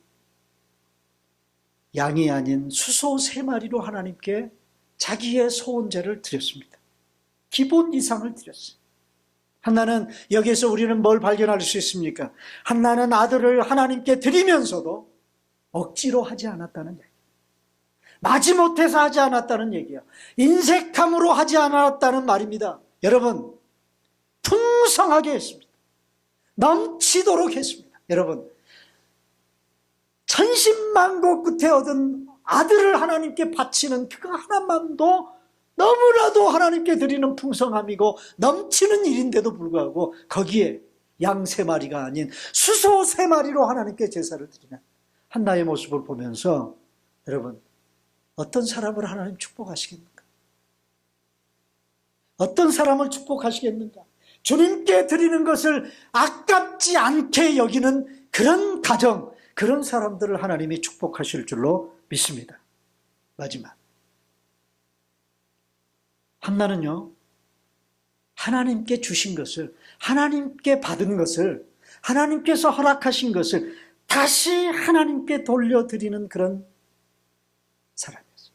양이 아닌 수소 3마리로 하나님께 자기의 소원제를 드렸습니다. 기본 이상을 드렸어요. 한나는 여기에서 우리는 뭘 발견할 수 있습니까? 한나는 아들을 하나님께 드리면서도 억지로 하지 않았다는 얘기예요. 마지못해서 하지 않았다는 얘기예요. 인색함으로 하지 않았다는 말입니다. 여러분, 풍성하게 했습니다. 넘치도록 했습니다. 여러분, 천신만고 끝에 얻은 아들을 하나님께 바치는 그거 하나만도 너무나도 하나님께 드리는 풍성함이고 넘치는 일인데도 불구하고 거기에 양 3마리가 아닌 수소 3마리로 하나님께 제사를 드리는 한나의 모습을 보면서 여러분, 어떤 사람을 하나님 축복하시겠는가? 어떤 사람을 축복하시겠는가? 주님께 드리는 것을 아깝지 않게 여기는 그런 가정, 그런 사람들을 하나님이 축복하실 줄로 믿습니다. 마지막, 한나는요, 하나님께 주신 것을, 하나님께 받은 것을, 하나님께서 허락하신 것을 다시 하나님께 돌려드리는 그런 사람이었어요.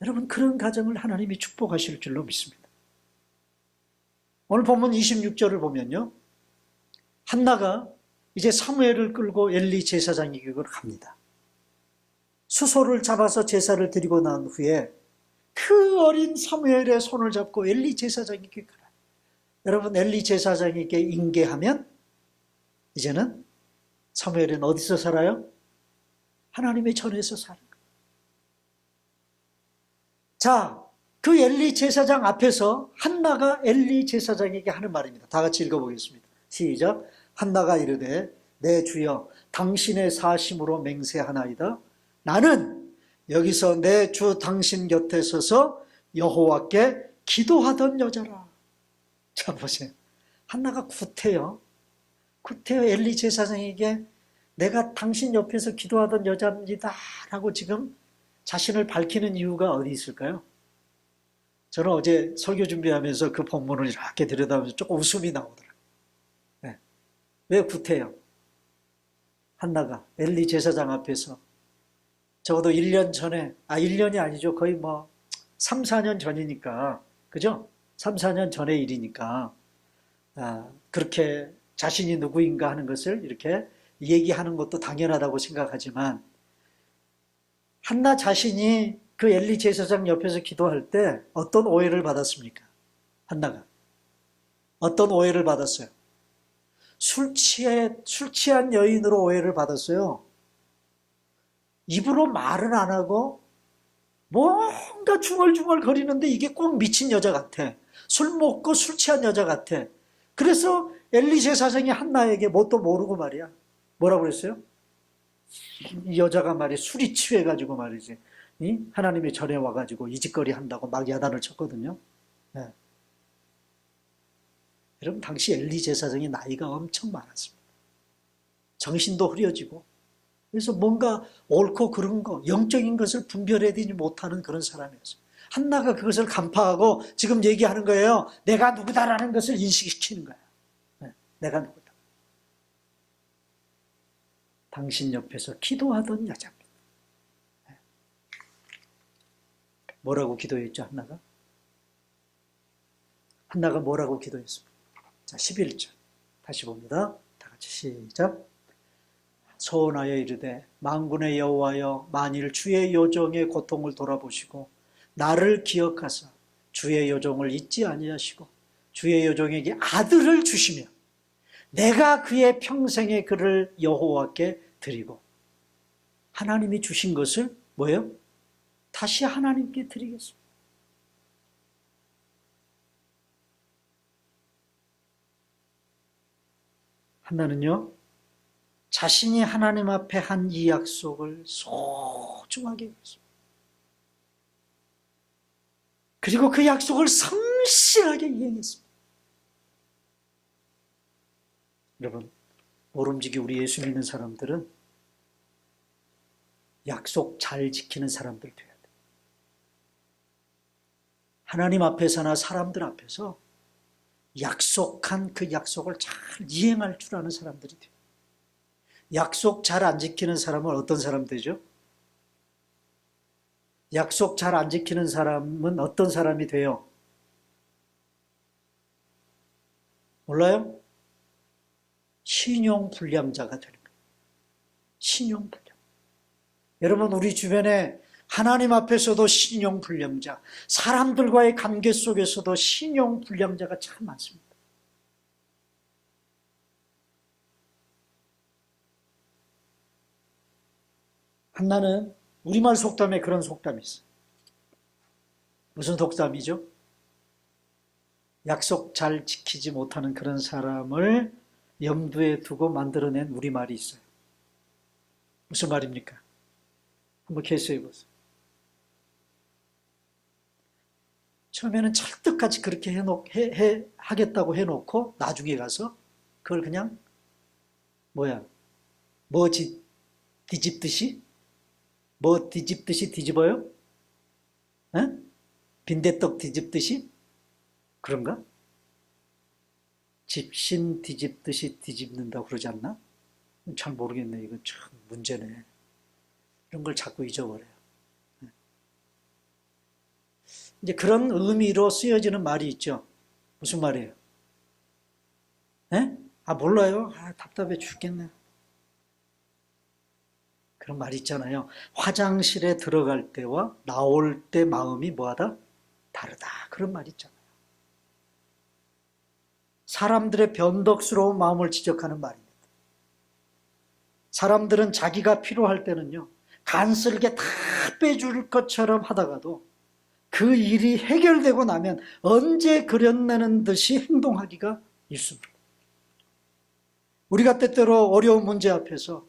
여러분, 그런 가정을 하나님이 축복하실 줄로 믿습니다. 오늘 본문 26절을 보면요, 한나가 이제 사무엘을 끌고 엘리 제사장에게로 갑니다. 수소를 잡아서 제사를 드리고 난 후에 그 어린 사무엘의 손을 잡고 엘리 제사장에게 가라. 여러분, 엘리 제사장에게 인계하면 이제는 사무엘은 어디서 살아요? 하나님의 전에서 사는 거예요. 자, 그 엘리 제사장 앞에서 한나가 엘리 제사장에게 하는 말입니다. 다 같이 읽어보겠습니다. 시작. 한나가 이르되 내 주여 당신의 사심으로 맹세하나이다. 나는 여기서 내 주 당신 곁에 서서 여호와께 기도하던 여자라. 자, 보세요. 한나가 구태여 엘리 제사장에게 내가 당신 옆에서 기도하던 여자입니다 라고 지금 자신을 밝히는 이유가 어디 있을까요? 저는 어제 설교 준비하면서 그 본문을 이렇게 들여다보면서 조금 웃음이 나오더라고요. 네. 왜 구태여? 한나가 엘리 제사장 앞에서 적어도 1년 전에, 1년이 아니죠. 거의 뭐 3, 4년 전이니까, 그죠? 3, 4년 전의 일이니까, 그렇게 자신이 누구인가 하는 것을 이렇게 얘기하는 것도 당연하다고 생각하지만 한나 자신이 그 엘리 제사장 옆에서 기도할 때 어떤 오해를 받았습니까? 한나가 어떤 오해를 받았어요? 술 취한 여인으로 오해를 받았어요. 입으로 말은 안 하고 뭔가 중얼중얼 거리는데 이게 꼭 미친 여자 같아. 술 먹고 술 취한 여자 같아. 그래서 엘리 제사장이 한나에게 뭣도 모르고 말이야. 뭐라고 그랬어요? 이 여자가 말이야 술이 취해가지고 말이지. 하나님의 절에 와가지고 이 짓거리 한다고 막 야단을 쳤거든요. 네. 여러분 당시 엘리 제사장이 나이가 엄청 많았습니다. 정신도 흐려지고 그래서 뭔가 옳고 그른 거 영적인 것을 분별해내지 못하는 그런 사람이었어요. 한나가 그것을 간파하고 지금 얘기하는 거예요. 내가 누구다라는 것을 인식시키는 거예요. 네. 내가 누구다. 당신 옆에서 기도하던 여자입니다. 네. 뭐라고 기도했죠 한나가? 한나가 뭐라고 기도했습니까? 자, 11절 다시 봅니다. 다 같이 시작. 소원하여 이르되 만군의 여호와여 만일 주의 요정의 고통을 돌아보시고 나를 기억하사 주의 요정을 잊지 아니하시고 주의 요정에게 아들을 주시며 내가 그의 평생의 그를 여호와께 드리고 하나님이 주신 것을 뭐예요? 다시 하나님께 드리겠습니다. 한나는요 자신이 하나님 앞에 한 이 약속을 소중하게 했습니다. 그리고 그 약속을 성실하게 이행했습니다. 여러분 모름지기 우리 예수 믿는 사람들은 약속 잘 지키는 사람들 돼야 돼요. 하나님 앞에서나 사람들 앞에서 약속한 그 약속을 잘 이행할 줄 아는 사람들이 돼요. 약속 잘 안 지키는 사람은 어떤 사람 되죠? 약속 잘 안 지키는 사람은 어떤 사람이 돼요? 몰라요? 신용불량자가 되는 거예요. 신용불량. 여러분 우리 주변에 하나님 앞에서도 신용불량자, 사람들과의 관계 속에서도 신용불량자가 참 많습니다. 한나는 우리말 속담에 그런 속담이 있어요. 무슨 속담이죠? 약속 잘 지키지 못하는 그런 사람을 염두에 두고 만들어낸 우리말이 있어요. 무슨 말입니까? 한번 개수해 보세요. 처음에는 찰떡같이 그렇게 하겠다고 해놓고 나중에 가서 그걸 그냥 뒤집듯이? 뭐 뒤집듯이 뒤집어요? 에? 빈대떡 뒤집듯이? 그런가? 집신 뒤집듯이 뒤집는다고 그러지 않나? 잘 모르겠네. 이거 참 문제네. 이런 걸 자꾸 잊어버려요. 이제 그런 의미로 쓰여지는 말이 있죠. 무슨 말이에요? 에? 몰라요? 답답해 죽겠네. 그런 말 있잖아요. 화장실에 들어갈 때와 나올 때 마음이 뭐하다? 다르다. 그런 말 있잖아요. 사람들의 변덕스러운 마음을 지적하는 말입니다. 사람들은 자기가 필요할 때는요, 간쓸게 다 빼줄 것처럼 하다가도 그 일이 해결되고 나면 언제 그렸나는 듯이 행동하기가 일쑤입니다. 우리가 때때로 어려운 문제 앞에서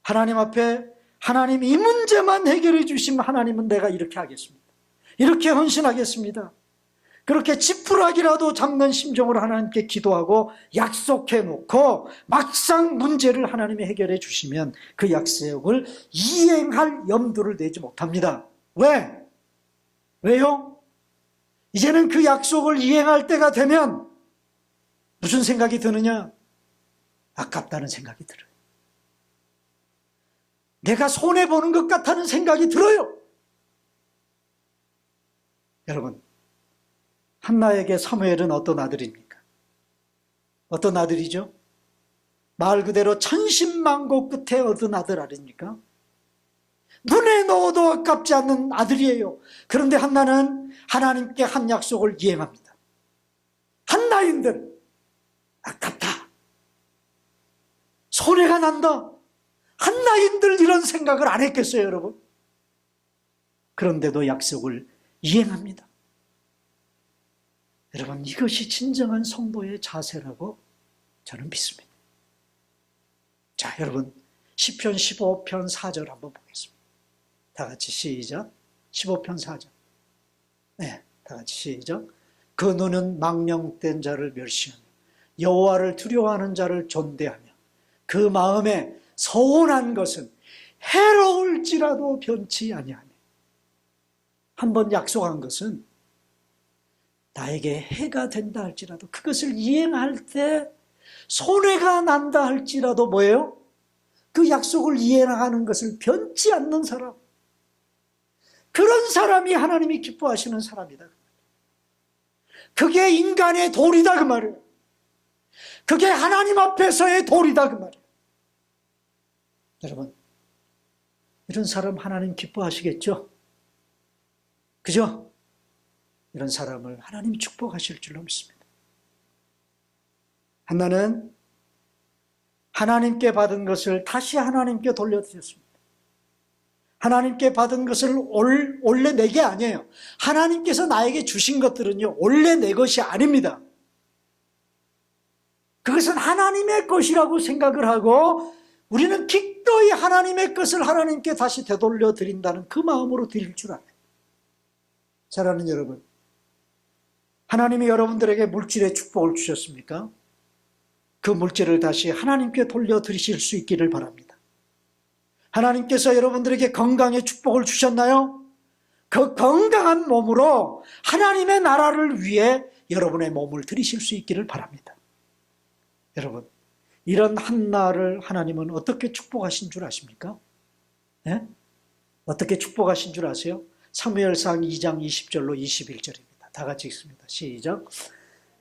하나님 앞에 하나님 이 문제만 해결해 주시면 하나님은 내가 이렇게 하겠습니다. 이렇게 헌신하겠습니다. 그렇게 지푸라기라도 잡는 심정으로 하나님께 기도하고 약속해 놓고 막상 문제를 하나님이 해결해 주시면 그 약속을 이행할 염두를 내지 못합니다. 왜? 왜요? 이제는 그 약속을 이행할 때가 되면 무슨 생각이 드느냐? 아깝다는 생각이 들어요. 내가 손해보는 것 같다는 생각이 들어요. 여러분, 한나에게 사무엘은 어떤 아들입니까? 어떤 아들이죠? 말 그대로 천신만고 끝에 얻은 아들 아닙니까? 눈에 넣어도 아깝지 않는 아들이에요. 그런데 한나는 하나님께 한 약속을 이행합니다. 한나인들 아깝다. 손해가 난다. 한나인들 이런 생각을 안 했겠어요, 여러분? 그런데도 약속을 이행합니다. 여러분, 이것이 진정한 성도의 자세라고 저는 믿습니다. 자, 여러분, 시편 15편 4절 한번 보겠습니다. 다 같이 시작. 15편 4절. 네, 다 같이 시작. 그 눈은 망령된 자를 멸시하며 여호와를 두려워하는 자를 존대하며 그 마음에 서운한 것은 해로울지라도 변치 아니하며. 한번 약속한 것은 나에게 해가 된다 할지라도, 그것을 이행할 때 손해가 난다 할지라도 뭐예요? 그 약속을 이행하는 것을 변치 않는 사람, 그런 사람이 하나님이 기뻐하시는 사람이다. 그게 인간의 도리다 그 말이에요. 그게 하나님 앞에서의 도리다 그 말이에요. 여러분, 이런 사람 하나님 기뻐하시겠죠? 그죠? 이런 사람을 하나님이 축복하실 줄로 믿습니다. 한나는 하나님께 받은 것을 다시 하나님께 돌려드렸습니다. 하나님께 받은 것을 원래 내 게 아니에요. 하나님께서 나에게 주신 것들은요, 원래 내 것이 아닙니다. 그것은 하나님의 것이라고 생각을 하고 우리는 기꺼이 하나님의 것을 하나님께 다시 되돌려 드린다는 그 마음으로 드릴 줄 알아요. 사랑하는 여러분, 하나님이 여러분들에게 물질의 축복을 주셨습니까? 그 물질을 다시 하나님께 돌려드리실 수 있기를 바랍니다. 하나님께서 여러분들에게 건강의 축복을 주셨나요? 그 건강한 몸으로 하나님의 나라를 위해 여러분의 몸을 드리실 수 있기를 바랍니다. 여러분, 이런 한나를 하나님은 어떻게 축복하신 줄 아십니까? 네? 어떻게 축복하신 줄 아세요? 사무엘상 2장 20절로 21절입니다. 다 같이 읽습니다. 시작.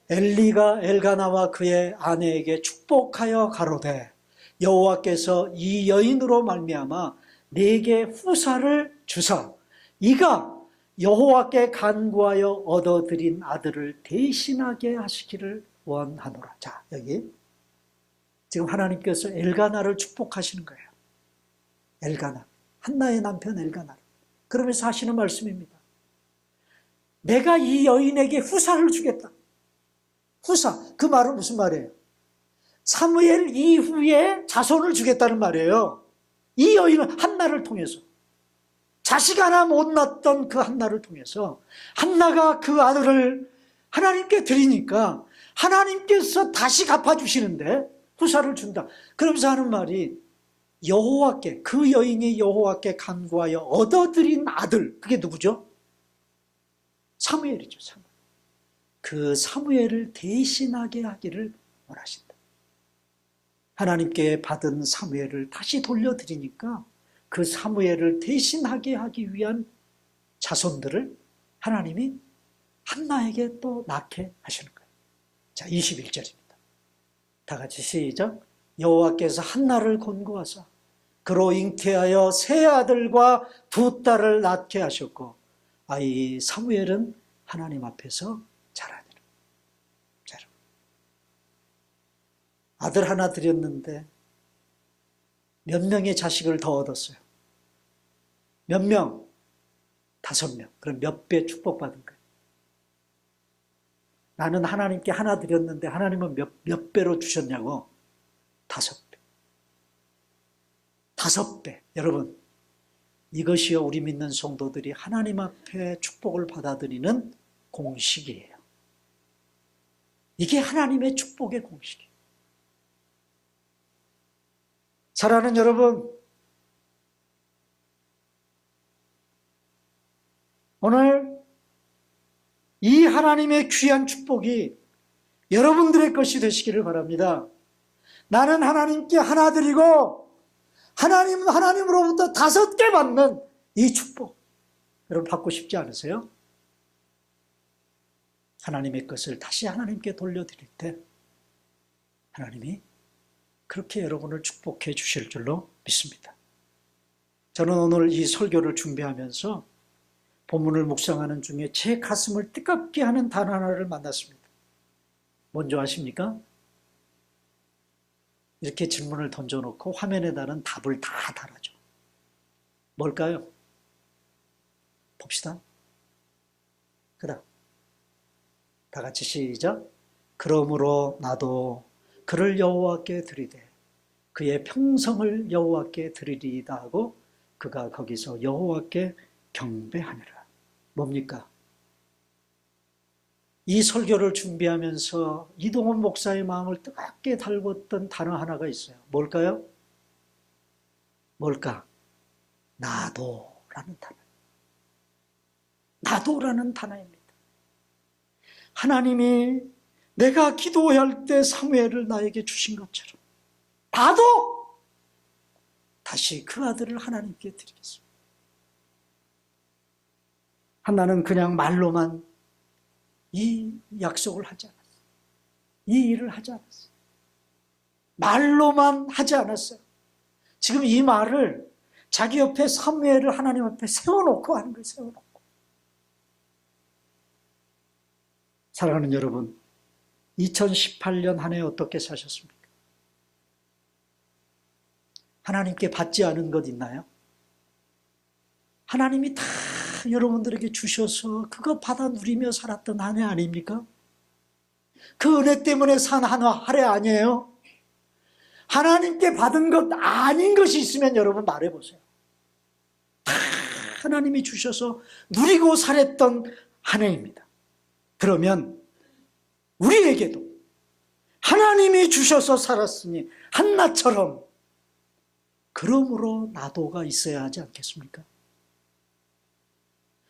엘리가 엘가나와 그의 아내에게 축복하여 가로되 여호와께서 이 여인으로 말미암아 내게 후사를 주사 이가 여호와께 간구하여 얻어들인 아들을 대신하게 하시기를 원하노라. 자, 여기 지금 하나님께서 엘가나를 축복하시는 거예요. 엘가나, 한나의 남편 엘가나. 그러면서 하시는 말씀입니다. 내가 이 여인에게 후사를 주겠다. 후사, 그 말은 무슨 말이에요? 사무엘 이후에 자손을 주겠다는 말이에요. 이 여인은 한나를 통해서, 자식 하나 못 낳았던 그 한나를 통해서 한나가 그 아들을 하나님께 드리니까 하나님께서 다시 갚아주시는데 후사를 준다. 그러면서 하는 말이 여호와께, 그 여인이 여호와께 간구하여 얻어들인 아들, 그게 누구죠? 사무엘이죠. 사무엘. 그 사무엘을 대신하게 하기를 원하신다. 하나님께 받은 사무엘을 다시 돌려드리니까 그 사무엘을 대신하게 하기 위한 자손들을 하나님이 한나에게 또 낳게 하시는 거예요. 자, 21절입니다. 다 같이 시작. 여호와께서 한나를 권고하사 그로 잉태하여 세 아들과 두 딸을 낳게 하셨고 이 사무엘은 하나님 앞에서 자라니라. 자, 아들 하나 드렸는데 몇 명의 자식을 더 얻었어요? 몇 명? 5명. 그럼 몇 배 축복받은 거예요? 나는 하나님께 하나 드렸는데 하나님은 몇 배로 주셨냐고? 5배. 5배. 여러분, 이것이요 우리 믿는 성도들이 하나님 앞에 축복을 받아들이는 공식이에요. 이게 하나님의 축복의 공식이에요. 사랑하는 여러분, 오늘 이 하나님의 귀한 축복이 여러분들의 것이 되시기를 바랍니다. 나는 하나님께 하나 드리고 하나님은 하나님으로부터 5개 받는 이 축복, 여러분 받고 싶지 않으세요? 하나님의 것을 다시 하나님께 돌려드릴 때 하나님이 그렇게 여러분을 축복해 주실 줄로 믿습니다. 저는 오늘 이 설교를 준비하면서 본문을 묵상하는 중에 제 가슴을 뜨겁게 하는 단어 하나를 만났습니다. 뭔지 아십니까? 이렇게 질문을 던져놓고 화면에다는 답을 다 달아줘. 뭘까요? 봅시다. 그다음 다 같이 시작. 그러므로 나도 그를 여호와께 드리되 그의 평성을 여호와께 드리리이다 하고 그가 거기서 여호와께 경배하니라. 뭡니까? 이 설교를 준비하면서 이동원 목사의 마음을 뜨겁게 달궜던 단어 하나가 있어요. 뭘까요? 뭘까? 나도라는 단어. 나도라는 단어입니다. 하나님이 내가 기도할 때 사무엘을 나에게 주신 것처럼 나도 다시 그 아들을 하나님께 드리겠습니다. 한나는 그냥 말로만 이 약속을 하지 않았어요. 이 일을 하지 않았어요. 말로만 하지 않았어요. 지금 이 말을 자기 옆에 사무엘을 하나님 앞에 세워놓고 하는 거예요. 세워놓고. 사랑하는 여러분, 2018년 한 해 어떻게 사셨습니까? 하나님께 받지 않은 것 있나요? 하나님이 다 여러분들에게 주셔서 그거 받아 누리며 살았던 한 해 아닙니까? 그 은혜 때문에 산 한 해 아니에요? 하나님께 받은 것 아닌 것이 있으면 여러분 말해보세요. 다 하나님이 주셔서 누리고 살았던 한 해입니다. 그러면 우리에게도 하나님이 주셔서 살았으니 한나처럼 그러므로 나도가 있어야 하지 않겠습니까?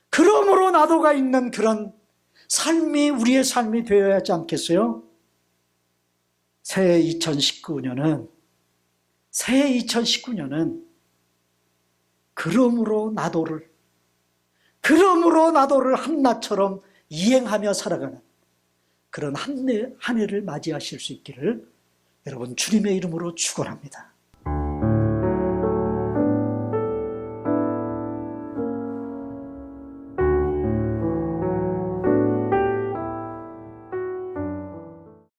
그러므로 나도가 있는 그런 삶이 우리의 삶이 되어야 하지 않겠어요? 새해 2019년은 그러므로 나도를 한나처럼 이행하며 살아가는 그런 한 해를 맞이하실 수 있기를 여러분 주님의 이름으로 축원합니다.